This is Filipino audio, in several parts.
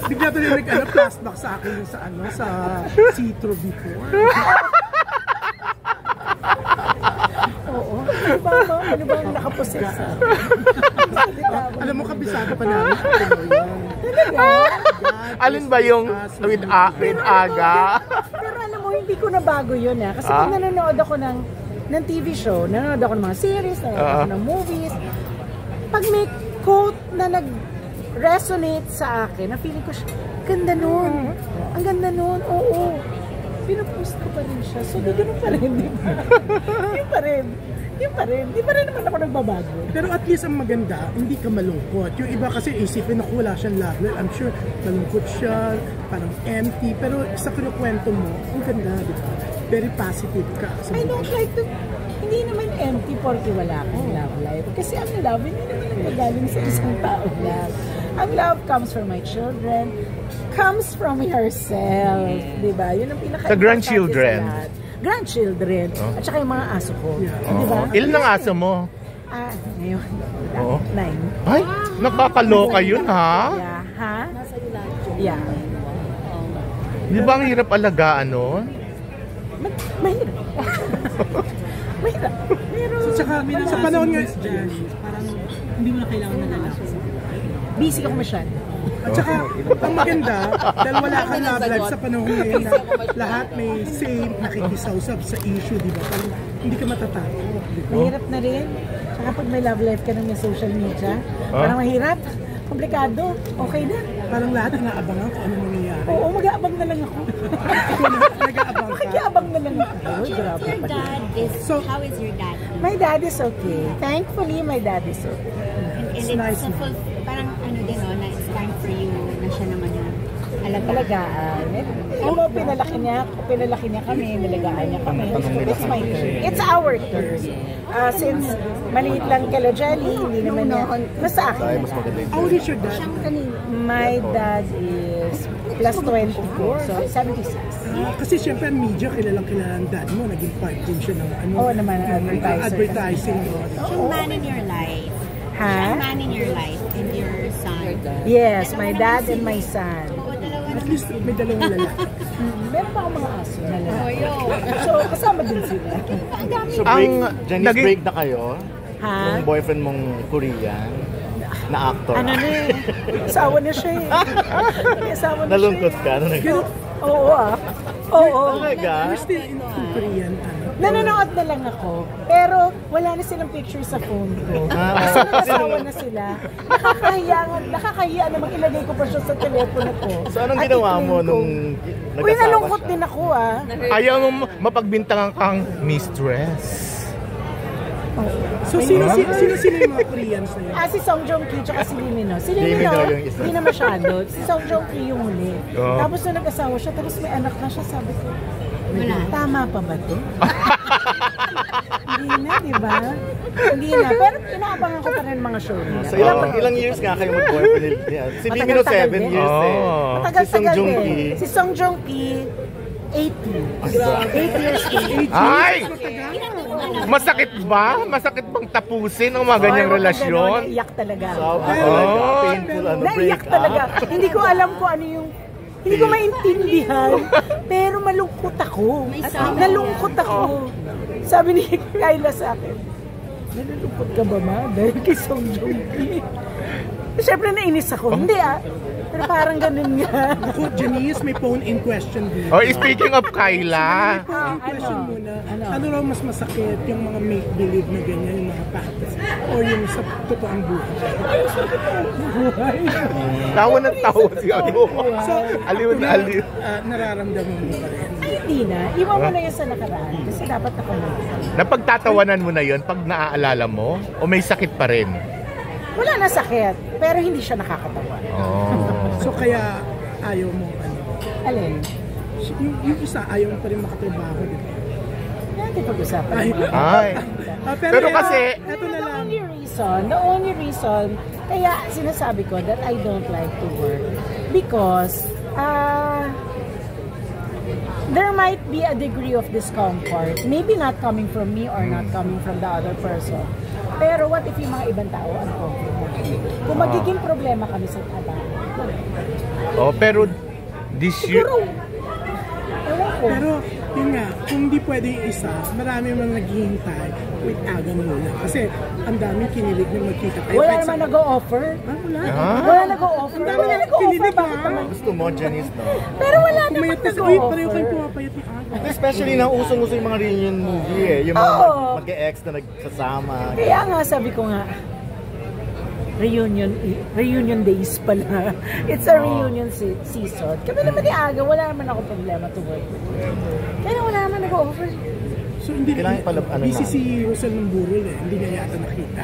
Bigla tuloy flashback sa akin sa Citro before. Oo. Ano ba ang nakaposes sa alam mo, kabisado pa namin. Alin ba yung with Aga? Pero alam mo, hindi ko na bago yun Kasi kung nanonood ako ng TV show, nanonood ako ng mga series, nanonood ako ng movies, pag may quote na nag-resonate sa akin, na feeling ko siya, ganda nun. Ang ganda nun, oo. Pinupost ko pa rin siya. So, di ganun pa rin, di ba? Yun pa rin. Di pa rin naman ako nagbabago. Pero at least ang maganda, hindi ka malungkot. Yung iba kasi isipin na wala siyang love life. I'm sure malungkot siya, parang empty. Pero sa kinukwento mo, ang ganda, di ba? Very positive ka. I don't like to... Hindi naman empty porque wala akong love life. Kasi ang love, hindi naman nagagaling sa isang tao lang. Ang love comes from my children, comes from yourself. Diba? Yun ang pinaka-importante sa grandchildren. Grandchildren. At saka yung mga aso ko. Diba? Ilan ang aso mo? Ngayon. 9. Ay, nakakaloka yun ha? Yeah. Ha? Nasa iyo lahat yun. Yeah. Di ba ang hirap alagaan nun? Mahirap. Mahirap. Pero sa panahon nga, parang hindi mo na kailangan na lalaki. Busy ako masyado. At saka, ang maganda, dahil wala kang love life sa panahon ngayon na lahat may same nakikisawsab sa issue, di ba? Parang hindi ka matatakot. Mahirap na rin. Saka pag may love life ka na may social media, parang mahirap. Komplikado. Okay na. Parang lahat inaabangan kung ano mangyayari. Oo, mag-aabang na lang ako. Nag-aabang ka? Mag-aabang na lang ako. Grabe. Your dad is, how is your dad? My dad is okay. Thankfully, my dad is okay. And it's nice. Parang ano din na it's time for you na siya naman yung alagaan. Alam mo, pinalaki niya kami, nalagaan niya kami. It's my turn. It's our turn. Since maliit lang kala Jelly, hindi naman niya, mas sa akin. How old is your dad? My dad is plus 24, so 76. Kasi syempre ang media, kilalang dad mo, naging part din siya ng Oo naman, advertising. Siyang man in your life. Ha? Siyang man in your life and your son. Yes, my dad and my son. At least may dalawang lalaki. Meron pa akong mga aso na lalaki. So, kasama din sila. So, Janice, break na kayo? Ha? Yung boyfriend mong Korean na actor. Ano na eh. Asawa na siya eh. Asawa na Nalungkot siya. ka? Oo Oo. Talaga? You're still in Korean. Nanonood na lang ako. Pero wala na silang picture sa phone ko. Kasi nakasawa na sila. Nakakahiya namang ilagay ko pa siya sa telepono ko. So anong ginawa mo nung nag-asawa Uy, nalungkot siya? din ako Ayaw mo mapagbintangan kang mistress. So sino yung mga Koreans na yun? Si Song Joong Ki tsaka si Lee Min-ho. Si Lee Lee Min-ho Min-ho, yung isa. hindi na masyado. Si Song Joong Ki yung huli. Tapos nung nag-asawa siya, tapos may anak na siya, sabi ko, tama pa ba ito? Hindi na, di ba? Hindi na. Pero inaabangan ko pa rin mga show nila. So ilang years nga kayo mag-boyfriend? Si Lee Min-ho 7 years eh. Matagal-tagal eh. Si Song Joong Ki, 80. 8 years old. Ay! Masakit ba? Masakit bang tapusin ang mga ganyang relasyon? Naiyak talaga. Painful Naiyak talaga. Hindi ko alam kung ano yung... Hindi ko maintindihan. Pero malungkot ako. Nalungkot ako. Sabi ni Kyla sa akin, nalulungkot ka ba ma? Dahil kay Song Joong Ki. Siyempre nainis ako. Hindi Pero parang ganun nga. Ako, Janice, may phone-in question dito. Speaking of Kyla. Phone-in question muna. Ano raw mas masakit? Yung mga make-believe na ganyan, yung mga fantasy? O yung sa totoong buhay? Tawa ng tawa si ano. So, Aliw na aliw. Nararamdaman mo pa rin. Hindi na. Iwan mo na yan sa nakaraan. Kasi dapat ako na. Napagtatawanan mo na yon pag naaalala mo? O may sakit pa rin? Wala na sakit. Pero hindi siya nakakatawa. So kaya ayaw mo Alin? yung isa ayaw mo pa rin makatrabaho, di ba? Natin pag-usapan. Ay. Pero kasi eto na lang. The only reason, kaya sinasabi ko that I don't like to work because there might be a degree of discomfort. Maybe not coming from me or not coming from the other person. Pero what if yung mga ibang tao uncomfortable? Kung magiging problema kami sa trabaho. Oh, pero this year... Siguro, ewan ko. Pero, yun nga, kung hindi pwede yung isa, marami mga naghihintay with Aga muna. Kasi, ang daming kinilig na magkita kayo. Wala Kahit naman sa- nag-o-offer. Wala. Wala nag-o-offer. Ang dami Wala na nag-o-offer. kinilig Bakit na. naman? Gusto mo, Janice, no? Pero wala naman Pumayat na sa, uy, pareho kayong nag-o-offer. pumapayat ni Aga. Especially na usong-uso yung mga reunion movie eh. Yung mga Oo. mag-ex na nagsasama. Kaya nga, sabi ko nga, reunion days pala. It's a reunion season. Kami naman ni Aga, wala naman ako problema to work with. Kaya wala naman nag-o-offer. So, hindi Kailangan pala, ano busy na. si Rosel ng burol eh. Hindi niya yata nakita.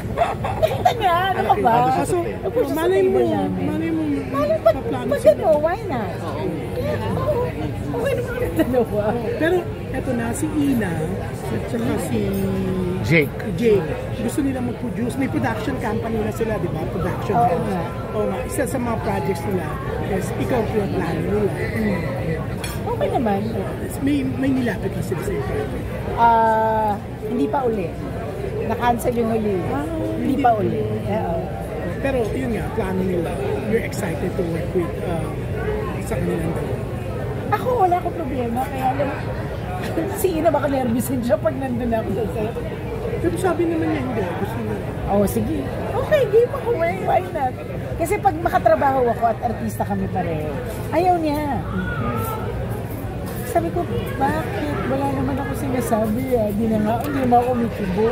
Nakita niya, ano ka ba? Ano siya sa So, tape? Nagpunta sa malay mo, table namin. malay mo, Malay, paplano pag sila. ano, why not? Oo. Okay naman yung dalawa. Pero, eto na, si Ina, at saka si Jake. Jake, gusto nila mag-produce. May production company na sila, di ba? Production Oo house. nga. Oo nga. Isa sa mga projects nila is ikaw ang plano nila. Okay naman. May nilapit na sila sa iyo project. Hindi pa uli. Na-cancel yung huli. Hindi pa uli. Oo. Pero yun nga, plano nila. You're excited to work with sa kanilang dalawa. Ako, wala akong problema. Kaya lang, si Ina baka nervousin siya pag nandun ako sa set. Pero sabi naman niya, hindi. Gusto niya. Oh, sige. Okay, game ako. Why not? Kasi pag makatrabaho ako at artista kami pareho, ayaw niya. Sabi ko, bakit? Wala naman ako sinasabi. Hindi mo ako umikibo.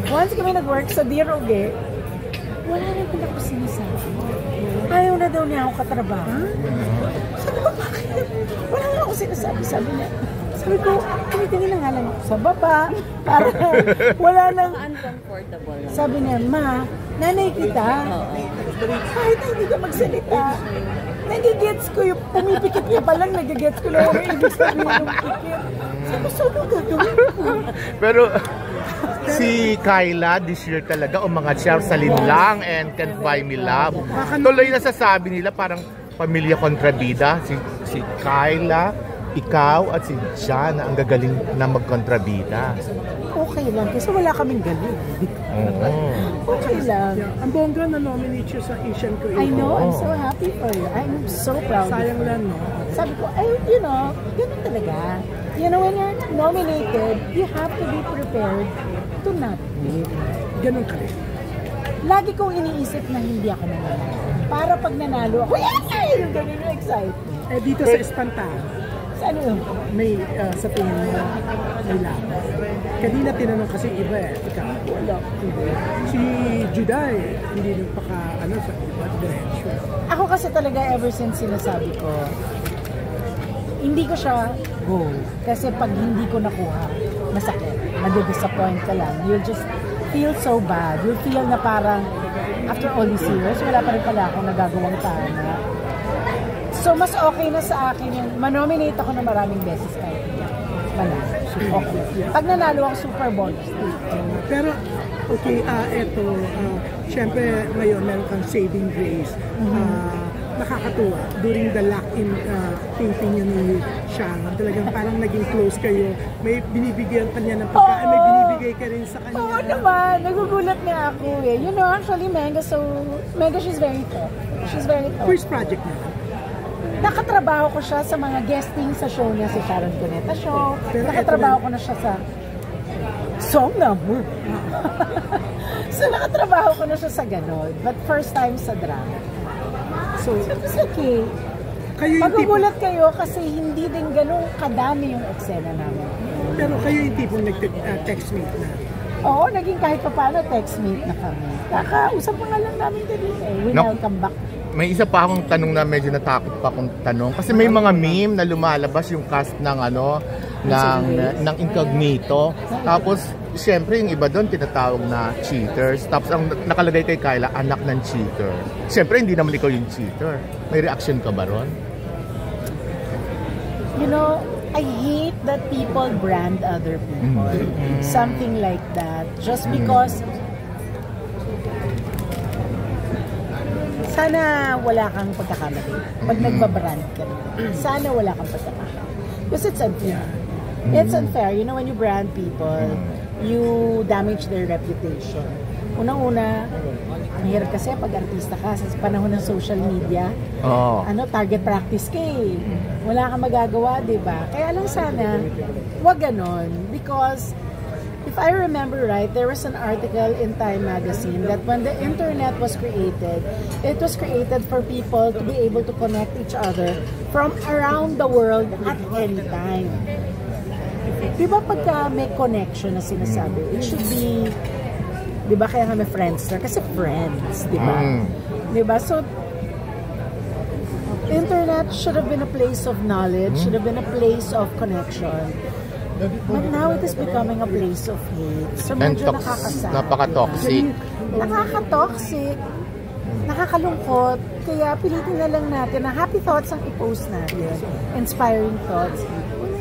Once kami nag-work sa Dear Oge, wala naman ako sinasabi. Ayaw na daw niya ako katrabaho. Sabi ko, bakit? Wala naman ako sinasabi. Sabi ko, tumitingin na nga lang ako sa baba. Para wala nang... Uncomfortable lang. Sabi niya, ma, nanay kita. Kahit hindi ka magsalita. Nagigets ko yung pumipikit ka pa lang, nagigets ko lang yung ibig sabihin ng pikit. Sabi ko, so ano gagawin ko? Pero si Kyla this year talaga umangat siya sa linlang and Can't Buy Me Love. Tuloy na sasabi nila parang pamilya kontrabida. Si Kyla, ikaw at si Jana ang gagaling na magkontrabida. Okay lang, kasi wala kaming galing. Okay lang. Yeah. Ang bongga na nominate siya sa Asian Creator. I know, I'm so happy for you. I'm so proud of Sayang you. lang, no? Sabi ko, ay, ganun talaga. When you're nominated, you have to be prepared to not win. Ganun ka rin. Lagi kong iniisip na hindi ako nanalo. Para pag nanalo ako, yay! Yung ganun yung excitement. Eh, dito sa Espantahan, Sa ano yun? may sa tingin mo, may laban. Kanina tinanong kasi iba eh. Ikaw, wala. Hindi. Si Juday, hindi nagpaka, sa iba, diretso. Ako kasi talaga ever since sinasabi ko, hindi ko siya go. Kasi pag hindi ko nakuha, masakit. Madidisappoint ka lang. You'll just feel so bad. You'll feel na parang, after all these years, wala pa rin pala akong nagagawang tama. So, mas okay na sa akin yung manominate ako na maraming beses kahit wala. Okay. Pag nanalo ang Super Bowl, Pero, okay, eto, syempre ngayon meron kang Saving Grace. Nakakatuwa. During the lock-in taping niyo ni Shang, talagang parang naging close kayo. May binibigyan ka niya ng pagkain, may binibigay ka rin sa kanya. oo naman, nagugulat nga ako eh. Actually, Mega, she's very tough. She's very tough. First project niya. Nakatrabaho ko siya sa mga guesting sa show niya, sa Sharon Cuneta Show. Pero Nakatrabaho ko na siya sa Song Number. So, nakatrabaho ko na siya sa ganon. But first time sa drama. So, It's okay. kayo yung tipo, Magugulat kayo kasi hindi din ganun kadami yung eksena namin. pero kayo yung tipong nag-textmate na. Oo, naging kahit pa paano textmate na kami. Kakausap pa nga lang namin din eh. We No. welcome back. May isa pa akong tanong na medyo natakot pa akong tanong kasi may mga meme na lumalabas yung cast ng ng Incognito. Tapos siyempre yung iba doon tinatawag na cheaters. Tapos ang nakalagay kay Kyla, anak ng cheater. Siyempre hindi naman ikaw yung cheater. May reaction ka ba ron? I hate that people brand other people. Something like that. Just because sana wala kang pagkakamali. Pag nagbabrand ka rin. Sana wala kang pagkakamali. Because it's unfair. It's unfair. When you brand people, you damage their reputation. Unang-una, Mahirap kasi pag artista ka sa panahon ng social media, target practice ka eh. Wala kang magagawa, di ba? Kaya lang sana, wag ganon. Because, if I remember right, there was an article in Time Magazine that when the internet was created, it was created for people to be able to connect each other from around the world at any time. Di ba pagka may connection na sinasabi, it should be, di ba kaya kami Friendster? Kasi friends, di ba? Di ba? So, internet should have been a place of knowledge, should have been a place of connection. But now it is becoming a place of hate. So medyo nakakasad. Napaka-toxic. Nakaka-toxic. Nakakalungkot. Kaya pilitin na lang natin na happy thoughts ang i-post natin. Inspiring thoughts.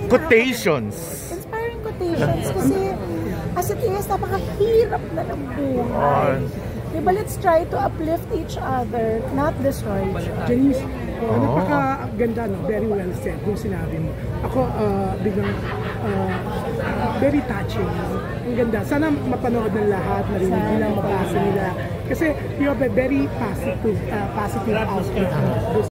Quotations. Inspiring quotations. Kasi as it is, napakahirap na ng buhay. Diba, let's try to uplift each other, not destroy each other. Janice, napakaganda, no? Very well said yung sinabi mo. Ako, biglang very touching. No? Ang ganda. Sana mapanood ng lahat, marinig nila, mabasa nila. Kasi you have a very positive outlook.